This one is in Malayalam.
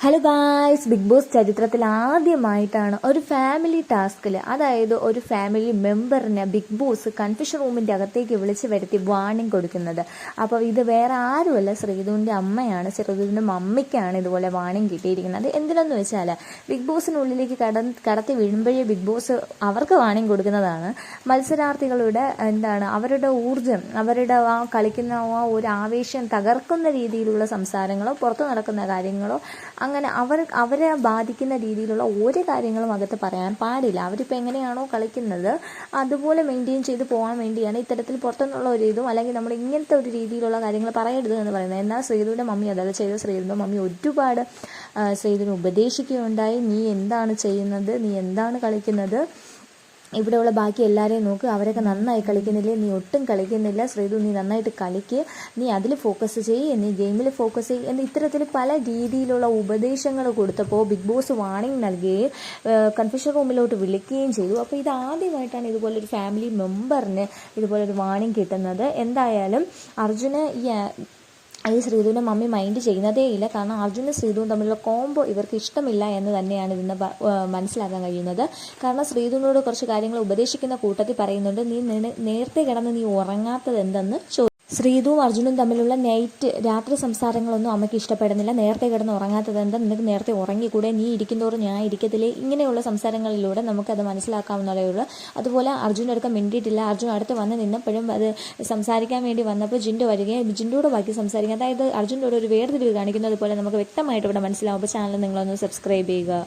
ഹലോ ഗായ്സ്, ബിഗ് ബോസ് ചരിത്രത്തിൽ ആദ്യമായിട്ടാണ് ഒരു ഫാമിലി ടാസ്കിൽ, അതായത് ഒരു ഫാമിലി മെമ്പറിനെ ബിഗ് ബോസ് കൺഫ്യൂഷൻ റൂമിൻ്റെ അകത്തേക്ക് വിളിച്ച് വരുത്തി വാർണിംഗ് കൊടുക്കുന്നത്. അപ്പോൾ ഇത് വേറെ ആരുമല്ല, ശ്രീധുവിൻ്റെ അമ്മയാണ്. ശ്രീധുവിൻ്റെ മമ്മിക്കാണ് ഇതുപോലെ വാർണിംഗ് കിട്ടിയിരിക്കുന്നത്. എന്തിനെന്ന് വെച്ചാൽ ബിഗ് ബോസിനുള്ളിലേക്ക് കടത്തി വീഴുമ്പോഴേ ബിഗ് ബോസ് അവർക്ക് വാർണിംഗ് കൊടുക്കുന്നതാണ്. മത്സരാർത്ഥികളുടെ അവരുടെ ഊർജ്ജം, അവരുടെ ആ കളിക്കുന്ന ആ ഒരു ആവേശം തകർക്കുന്ന രീതിയിലുള്ള സംസാരങ്ങളോ പുറത്തു നടക്കുന്ന കാര്യങ്ങളോ അങ്ങനെ അവരെ ബാധിക്കുന്ന രീതിയിലുള്ള ഓരോ കാര്യങ്ങളും അകത്ത് പറയാൻ പാടില്ല. അവരിപ്പോൾ എങ്ങനെയാണോ കളിക്കുന്നത് അതുപോലെ മെയിൻറ്റെയിൻ ചെയ്ത് പോകാൻ വേണ്ടിയാണ് ഇത്തരത്തിൽ പുറത്തുനിന്നുള്ള ഒരു ഇതും, അല്ലെങ്കിൽ നമ്മൾ ഇങ്ങനത്തെ ഒരു രീതിയിലുള്ള കാര്യങ്ങൾ പറയരുത് എന്ന് പറയുന്നത്. എന്നാൽ ശ്രീധുവിൻ്റെ മമ്മി അതല്ല ചെയ്ത്. ശ്രീധുവിൻ്റെ മമ്മി ഒരുപാട് ശ്രീധുവിനെ ഉപദേശിക്കുകയുണ്ടായി. നീ എന്താണ് ചെയ്യുന്നത്, നീ എന്താണ് കളിക്കുന്നത്, ഇവിടെയുള്ള ബാക്കി എല്ലാവരെയും നോക്ക്, അവരൊക്കെ നന്നായി കളിക്കുന്നില്ലേ, നീ ഒട്ടും കളിക്കുന്നില്ല, ശ്രീധു നീ നന്നായിട്ട് കളിക്കുക, നീ അതിൽ ഫോക്കസ് ചെയ്യ്, നീ ഗെയിമിൽ ഫോക്കസ് ചെയ്യ് എന്ന് ഇത്തരത്തിൽ പല രീതിയിലുള്ള ഉപദേശങ്ങൾ കൊടുത്തപ്പോൾ ബിഗ് ബോസ് വാർണിംഗ് നൽകുകയും കൺഫ്യൂഷൻ റൂമിലോട്ട് വിളിക്കുകയും ചെയ്തു. അപ്പോൾ ഇത് ആദ്യമായിട്ടാണ് ഇതുപോലൊരു ഫാമിലി മെമ്പറിന് ഇതുപോലൊരു വാർണിംഗ് കിട്ടുന്നത്. എന്തായാലും അർജുന് ഈ ശ്രീധുവിൻ്റെ മമ്മി മൈൻഡ് ചെയ്യുന്നതേ ഇല്ല. കാരണം അർജുനും ശ്രീധുവും തമ്മിലുള്ള കോംബോ ഇവർക്ക് ഇഷ്ടമില്ല എന്ന് തന്നെയാണ് ഇതിന് മനസ്സിലാക്കാൻ കഴിയുന്നത്. കാരണം ശ്രീധുവിനോട് കുറച്ച് കാര്യങ്ങൾ ഉപദേശിക്കുന്ന കൂട്ടത്തിൽ പറയുന്നുണ്ട്, നീ നേരത്തെ കിടന്ന് നീ ഉറങ്ങാത്തത് എന്തെന്ന് ശ്രീധുവും അർജുനും തമ്മിലുള്ള രാത്രി സംസാരങ്ങളൊന്നും അമ്മയ്ക്ക് ഇഷ്ടപ്പെടുന്നില്ല. നേരത്തെ കിടന്ന് ഉറങ്ങാത്തത് എന്താ, നിനക്ക് നേരത്തെ ഉറങ്ങിക്കൂടെ, നീ ഇരിക്കുന്നതോറും ഞാൻ ഇരിക്കത്തില്ലേ, ഇങ്ങനെയുള്ള സംസാരങ്ങളിലൂടെ നമുക്കത് മനസ്സിലാക്കാവുന്നതേ ഉള്ളൂ. അതുപോലെ അർജുൻ അടുക്കം മിണ്ടിയിട്ടില്ല. അർജുൻ അടുത്ത് വന്ന് നിന്നപ്പോഴും അത് സംസാരിക്കാൻ വേണ്ടി വന്നപ്പോൾ ജിൻഡു വരികയും ജിൻഡുവിടെ ബാക്കി സംസാരിക്കുക, അതായത് അർജുൻ്റെ ഒരു വേർതിരിവ് കാണിക്കുന്നത് പോലെ നമുക്ക് വ്യക്തമായിട്ട് ഇവിടെ മനസ്സിലാവും. അപ്പോൾ ചാനൽ നിങ്ങളൊന്ന് സബ്സ്ക്രൈബ് ചെയ്യുക.